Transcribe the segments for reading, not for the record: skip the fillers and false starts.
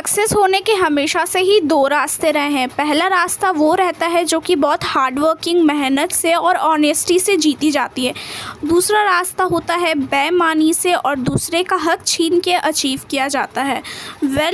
Success होने के हमेशा से ही दो रास्ते रहे हैं। पहला रास्ता वो रहता है जो कि बहुत हार्ड वर्किंग, मेहनत से और ऑनेस्टी से जीती जाती है। दूसरा रास्ता होता है बेईमानी से और दूसरे का हक छीन के अचीव किया जाता है।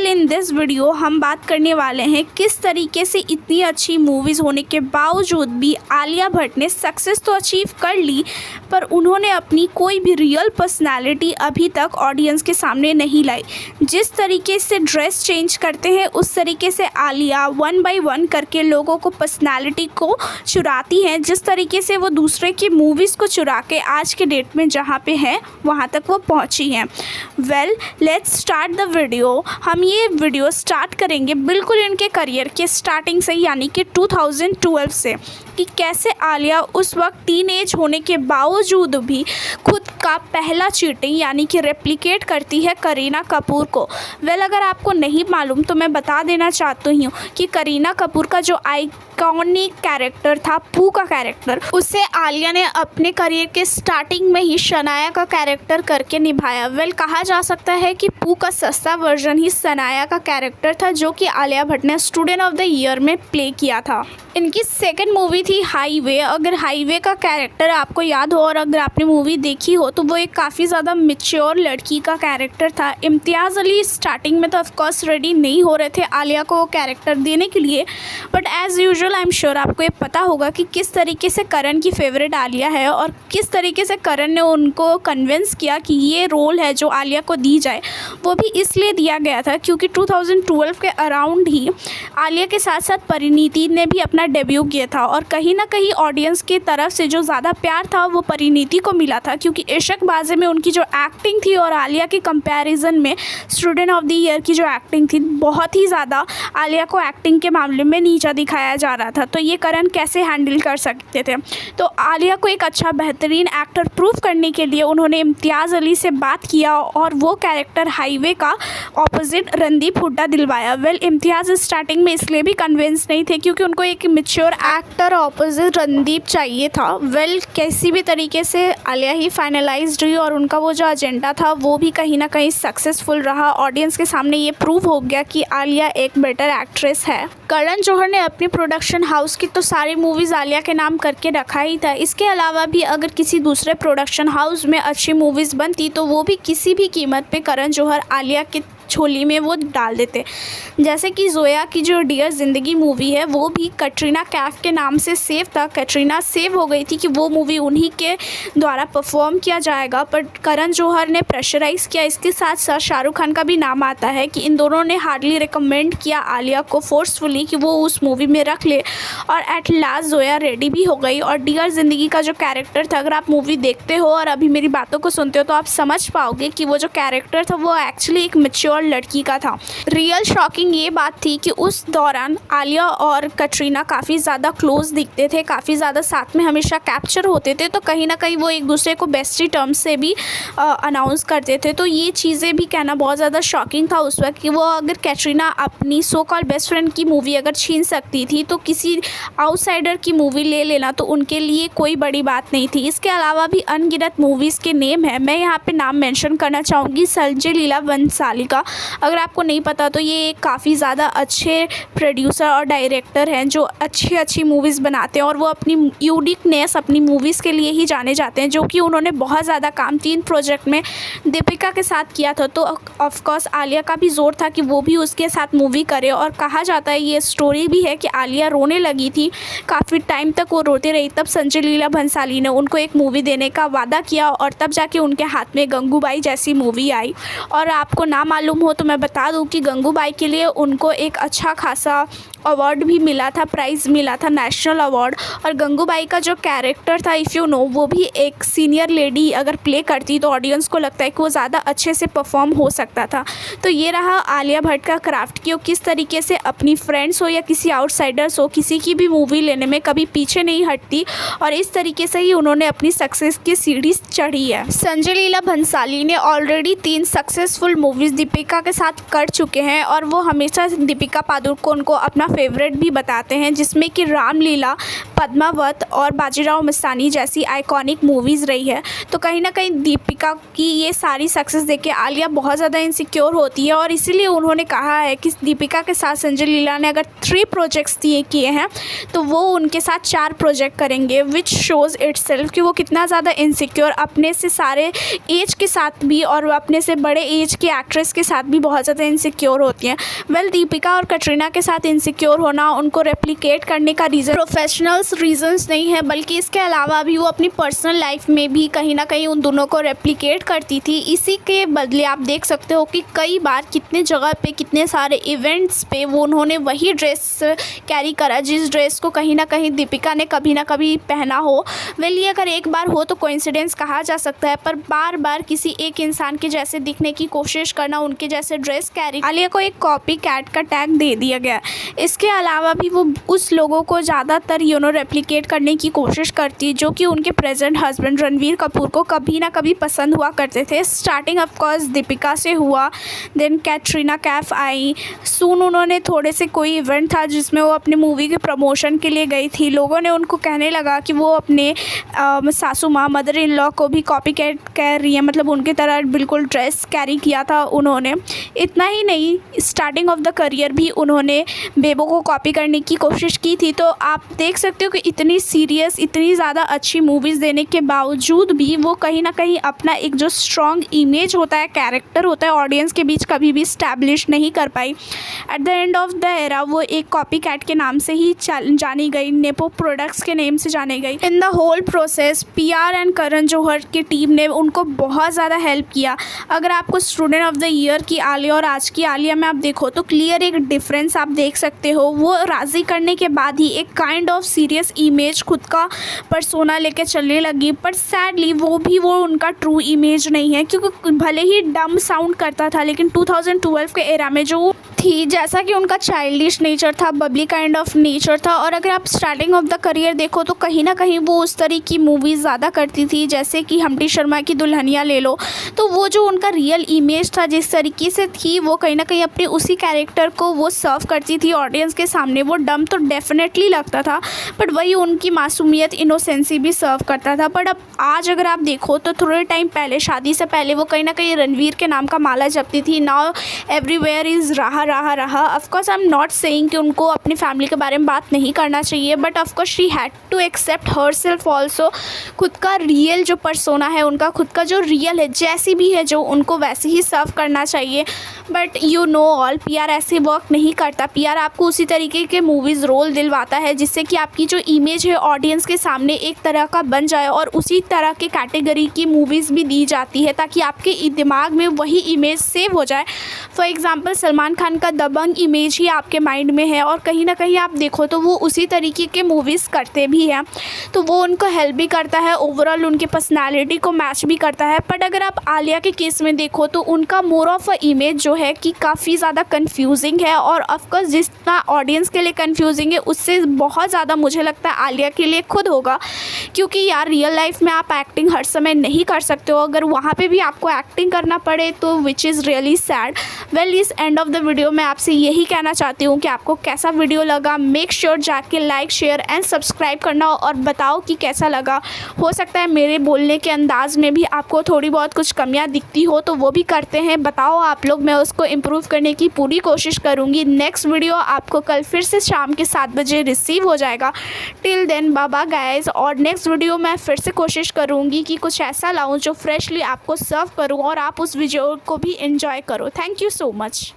इन दिस वीडियो हम बात करने वाले हैं किस तरीके से इतनी अच्छी मूवीज़ होने के बावजूद भी आलिया भट्ट ने सक्सेस तो अचीव कर ली, पर उन्होंने अपनी कोई भी रियल पर्सनैलिटी अभी तक ऑडियंस के सामने नहीं लाई। जिस तरीके से ड्रेस चेंज करते हैं उस तरीके से आलिया वन बाय वन करके लोगों को पर्सनालिटी को चुराती हैं। जिस तरीके से वो दूसरे की मूवीज़ को चुरा के आज के डेट में जहाँ पे हैं वहाँ तक वो पहुँची हैं। Let's start the video. हम ये वीडियो स्टार्ट करेंगे बिल्कुल इनके करियर के स्टार्टिंग से, यानी कि 2012 से, कि कैसे आलिया उस वक्त टीनेज होने के बावजूद भी खुद का पहला चीटिंग यानी कि रेप्लिकेट करती है करीना कपूर को। अगर आपको नहीं मालूम तो मैं बता देना चाहती हूँ कि करीना कपूर का जो आइकॉनिक कैरेक्टर था, पू का कैरेक्टर, उसे आलिया ने अपने करियर के स्टार्टिंग में ही शनाया का कैरेक्टर करके निभाया। कहा जा सकता है कि पू का सस्ता वर्जन ही शनाया का कैरेक्टर था जो कि आलिया भट्ट ने स्टूडेंट ऑफ द ईयर में प्ले किया था। इनकी सेकंड मूवी थी हाईवे। अगर हाईवे का कैरेक्टर आपको याद हो और अगर आपने मूवी देखी हो तो वो एक काफ़ी ज़्यादा मैच्योर लड़की का कैरेक्टर था। इम्तियाज़ अली स्टार्टिंग में तो ऑफकोर्स रेडी नहीं हो रहे थे आलिया को वो कैरेक्टर देने के लिए, but as usual I am sure आपको ये पता होगा कि किस तरीके से करण की फेवरेट आलिया है और किस तरीके से करण ने उनको कन्विंस किया कि ये रोल है जो आलिया को दी जाए। वो भी इसलिए दिया गया था क्योंकि 2012 के अराउंड ही आलिया के साथ साथ परिणीति ने भी अपना डेब्यू किया था और कहीं ना कहीं ऑडियंस की तरफ से जो ज़्यादा प्यार था वो परिणीति को मिला था, क्योंकि इश्कबाज़ी में उनकी जो एक्टिंग थी और आलिया के कंपैरिजन में स्टूडेंट ऑफ द ईयर की जो एक्टिंग थी बहुत ही ज़्यादा आलिया को एक्टिंग के मामले में नीचा दिखाया जा रहा था। तो ये करण कैसे हैंडल कर सकते थे? तो आलिया को एक अच्छा बेहतरीन एक्टर प्रूव करने के लिए उन्होंने इम्तियाज़ अली से बात किया और वो कैरेक्टर हाईवे का ऑपोजिट रणदीप हुड्डा दिलवाया। इम्तियाज़ स्टार्टिंग में इसलिए भी कन्विंस नहीं थे क्योंकि उनको एक मैच्योर एक्टर ऑपोजिट रणदीप चाहिए था। किसी भी तरीके से आलिया ही फाइनलाइज्ड हुई और उनका वो जो एजेंडा था वो भी कहीं ना कहीं सक्सेसफुल रहा। ऑडियंस के सामने ये प्रूव हो गया कि आलिया एक बेटर एक्ट्रेस है। करण जौहर ने अपनी प्रोडक्शन हाउस की तो सारी मूवीज़ आलिया के नाम करके रखा ही था। इसके अलावा भी अगर किसी दूसरे प्रोडक्शन हाउस में अच्छी मूवीज़ बनती तो वो भी किसी भी कीमत पे करण जौहर आलिया की झोली में वो डाल देते। जैसे कि जोया की जो डियर ज़िंदगी मूवी है वो भी कटरीना कैफ के नाम से सेव था। कटरीना सेव हो गई थी कि वो मूवी उन्हीं के द्वारा परफॉर्म किया जाएगा, पर करण जौहर ने प्रेशराइज़ किया। इसके साथ साथ शाहरुख खान का भी नाम आता है कि इन दोनों ने हार्डली रिकमेंड किया आलिया को फोर्सफुली कि वो उस मूवी में रख ले और एट लास्ट जोया रेडी भी हो गई। और डियर ज़िंदगी का जो कैरेक्टर था, अगर आप मूवी देखते हो और अभी मेरी बातों को सुनते हो तो आप समझ पाओगे कि वो जो कैरेक्टर था वो एक्चुअली एक मैच्योर लड़की का था। रियल शॉकिंग ये बात थी कि उस दौरान आलिया और कटरीना काफ़ी ज़्यादा क्लोज दिखते थे, काफ़ी ज़्यादा साथ में हमेशा कैप्चर होते थे, तो कहीं ना कहीं वो एक दूसरे को बेस्टी टर्म्स से भी अनाउंस करते थे। तो ये चीज़ें भी कहना बहुत ज़्यादा शॉकिंग था उस वक्त कि वो अगर कैटरीना अपनी सो कॉल बेस्ट फ्रेंड की मूवी अगर छीन सकती थी तो किसी आउटसाइडर की मूवी ले लेना तो उनके लिए कोई बड़ी बात नहीं थी। इसके अलावा भी अनगिनत मूवीज़ के नेम है। मैं यहाँ पे नाम मेंशन करना चाहूँगी संजय लीला भंसाली का। अगर आपको नहीं पता तो ये काफ़ी ज़्यादा अच्छे प्रोड्यूसर और डायरेक्टर हैं जो अच्छी मूवीज़ बनाते हैं और वो अपनी यूनिकनेस अपनी मूवीज़ के लिए ही जाने जाते हैं, जो कि उन्होंने बहुत ज़्यादा काम 3 प्रोजेक्ट में दीपिका के साथ किया था। तो ऑफकोर्स आलिया का भी ज़ोर था कि वो भी उसके साथ मूवी करे और कहा जाता है, ये स्टोरी भी है कि आलिया रोने लगी थी, काफ़ी टाइम तक वो रोती रही, तब संजय लीला भंसाली ने उनको एक मूवी देने का वादा किया और तब जाके उनके हाथ में गंगूबाई जैसी मूवी आई। और आपको ना मालूम हो तो मैं बता दूं कि गंगूबाई के लिए उनको एक अच्छा खासा अवार्ड भी मिला था, प्राइज़ मिला था, नेशनल अवार्ड। और गंगूबाई का जो कैरेक्टर था इफ़ यू नो, वो भी एक सीनियर लेडी अगर प्ले करती तो ऑडियंस को लगता है कि वो ज़्यादा अच्छे से परफॉर्म हो सकता था। तो ये रहा आलिया भट्ट का क्राफ्ट कि वो किस तरीके से अपनी फ्रेंड्स हो या किसी आउटसाइडर्स हो, किसी की भी मूवी लेने में कभी पीछे नहीं हटती और इस तरीके से ही उन्होंने अपनी सक्सेस की सीढ़ी चढ़ी है। संजय लीला भंसाली ने already 3 successful movies Deepika Deepika के साथ कर चुके हैं और वो हमेशा दीपिका पादुकोण को अपना फेवरेट भी बताते हैं, जिसमें कि रामलीला, पद्मावत और बाजीराव मस्तानी जैसी आइकॉनिक मूवीज़ रही है। तो कहीं ना कहीं दीपिका की ये सारी सक्सेस देख के आलिया बहुत ज़्यादा इनसिक्योर होती है और इसीलिए उन्होंने कहा है कि दीपिका के साथ संजय लीला ने अगर 3 प्रोजेक्ट्स किए हैं तो वो उनके साथ 4 प्रोजेक्ट करेंगे, विच शोज़ इटसेल्फ कि वो कितना ज़्यादा इनसिक्योर अपने से सारे एज के साथ भी और अपने से बड़े एज के एक्ट्रेस के साथ भी बहुत ज़्यादा इनसिक्योर होती हैं। वेल, दीपिका और कटरीना के साथ इनसिक्योर होना उनको रेप्लिकेट करने का रीज़न प्रोफेशनल्स रीजंस नहीं है, बल्कि इसके अलावा भी वो अपनी पर्सनल लाइफ में भी कहीं ना कहीं उन दोनों को रेप्लिकेट करती थी। इसी के बदले आप देख सकते हो कि कई बार कितने जगह पे कितने सारे इवेंट्स पे वो उन्होंने वही ड्रेस कैरी करा जिस ड्रेस को कहीं ना कहीं दीपिका ने कभी ना कभी पहना हो। वेल, ये अगर एक बार हो तो कोइंसिडेंस कहा जा सकता है, पर बार बार किसी एक इंसान के जैसे दिखने की कोशिश करना, उनके जैसे ड्रेस कैरी, आलिया को एक कॉपी कैट का टैग दे दिया गया। इसके अलावा भी वो उस लोगों को ज़्यादातर रेप्लिकेट करने की कोशिश करती जो कि उनके प्रेजेंट हस्बैंड रणवीर कपूर को कभी ना कभी पसंद हुआ करते थे। स्टार्टिंग ऑफ कोर्स दीपिका से हुआ, देन कैटरीना कैफ आई, सून उन्होंने थोड़े से कोई इवेंट था जिसमें वो अपनी मूवी के प्रमोशन के लिए गई थी। लोगों ने उनको कहने लगा कि वो अपने सासू माँ मदर इन लॉ को भी कॉपी कैट कर रही है, मतलब उनकी तरह बिल्कुल ड्रेस कैरी किया था उन्होंने। इतना ही नहीं, स्टार्टिंग ऑफ द करियर भी उन्होंने बेबो को कॉपी करने की कोशिश की थी। तो आप देख सकते हो कि इतनी सीरियस, इतनी ज़्यादा अच्छी मूवीज़ देने के बावजूद भी वो कहीं ना कहीं अपना एक जो स्ट्रॉन्ग इमेज होता है, कैरेक्टर होता है, ऑडियंस के बीच कभी भी स्टैब्लिश नहीं कर पाई। At the end of the era वो एक कॉपी कैट के नाम से ही जानी गई, नेपो प्रोडक्ट्स के नेम से जानी गई। In the whole process PR and Karan Johar की टीम ने उनको बहुत ज़्यादा हेल्प किया। अगर आपको स्टूडेंट ऑफ द ईयर की आलिया और आज की आलिया में आप देखो तो क्लियर एक डिफरेंस आप देख सकते हो। वो राज़ी करने के बाद ही एक काइंड ऑफ सीरियस इमेज खुद का पर्सोना लेके चलने लगी, पर सैडली वो उनका ट्रू इमेज नहीं है, क्योंकि भले ही डम साउंड करता था लेकिन 2012 के एरा में जो थी, जैसा कि उनका चाइल्डिश नेचर था, बबली काइंड ऑफ नेचर था। और अगर आप स्टार्टिंग ऑफ द करियर देखो तो कहीं ना कहीं वो उस तरह की मूवीज़ ज़्यादा करती थी, जैसे कि हम्टी शर्मा की दुल्हनिया ले लो। तो वो जो उनका रियल इमेज था जिस तरीके से थी, वो कहीं ना कहीं अपने उसी कैरेक्टर को वो सर्व करती थी ऑडियंस के सामने। वो डम तो डेफिनेटली लगता था, बट वही उनकी मासूमियत, इनोसेंसी भी सर्व करता था। बट अब आज अगर आप देखो तो थोड़े टाइम पहले, शादी से पहले, वो कहीं ना कहीं रणवीर के नाम का माला जपती थी। नाउ एवरीवेयर इज़ रहा। Of course I am not saying कि उनको अपनी फैमिली के बारे में बात नहीं करना चाहिए, but of course she had to accept herself also. खुद का रियल जो पर्सोना है, उनका खुद का जो रियल है, जैसी भी है जो, उनको वैसे ही सर्व करना चाहिए। But you know all, PR ऐसे वर्क नहीं करता। PR आपको उसी तरीके के मूवीज़ रोल दिलवाता है जिससे कि आपकी जो इमेज है ऑडियंस के सामने एक तरह का बन जाए, और उसी तरह के कैटेगरी की मूवीज़ भी दी जाती है ताकि आपके दिमाग में वही इमेज सेव हो जाए। फॉर एग्ज़ाम्पल सलमान खान का दबंग इमेज ही आपके माइंड में है, और कहीं ना कहीं आप देखो तो वो उसी तरीके के मूवीज़ करते भी हैं, तो वो उनको हेल्प भी करता है, ओवरऑल उनकी पर्सनालिटी को मैच भी करता है। बट अगर आप आलिया के केस में देखो तो उनका मोर ऑफ अ इमेज जो है कि काफ़ी ज़्यादा कन्फ्यूजिंग है, और ऑफकोर्स जितना ऑडियंस के लिए कन्फ्यूजिंग है उससे बहुत ज़्यादा मुझे लगता है आलिया के लिए खुद होगा, क्योंकि यार रियल लाइफ में आप एक्टिंग हर समय नहीं कर सकते हो। अगर वहाँ पे भी आपको एक्टिंग करना पड़े तो which is really sad. Well, इस एंड ऑफ द वीडियो में आपसे यही कहना चाहती हूँ कि आपको कैसा वीडियो लगा। मेक श्योर जाके लाइक, शेयर एंड सब्सक्राइब करना, और बताओ कि कैसा लगा। हो सकता है मेरे बोलने के अंदाज़ में भी आपको थोड़ी बहुत कुछ कमियाँ दिखती हो तो वो भी करते हैं, बताओ आप लोग, मैं उसको इम्प्रूव करने की पूरी कोशिश करूँगी। नेक्स्ट वीडियो आपको कल फिर से शाम के 7 बजे रिसीव हो जाएगा। टिल देन बाबा गाइज, और नेक्स्ट वीडियो मैं फिर से कोशिश करूँगी कि कुछ ऐसा लाऊँ जो फ्रेशली आपको सर्व करूँ और आप उस वीडियो को भी एंजॉय करो। Thank you so much.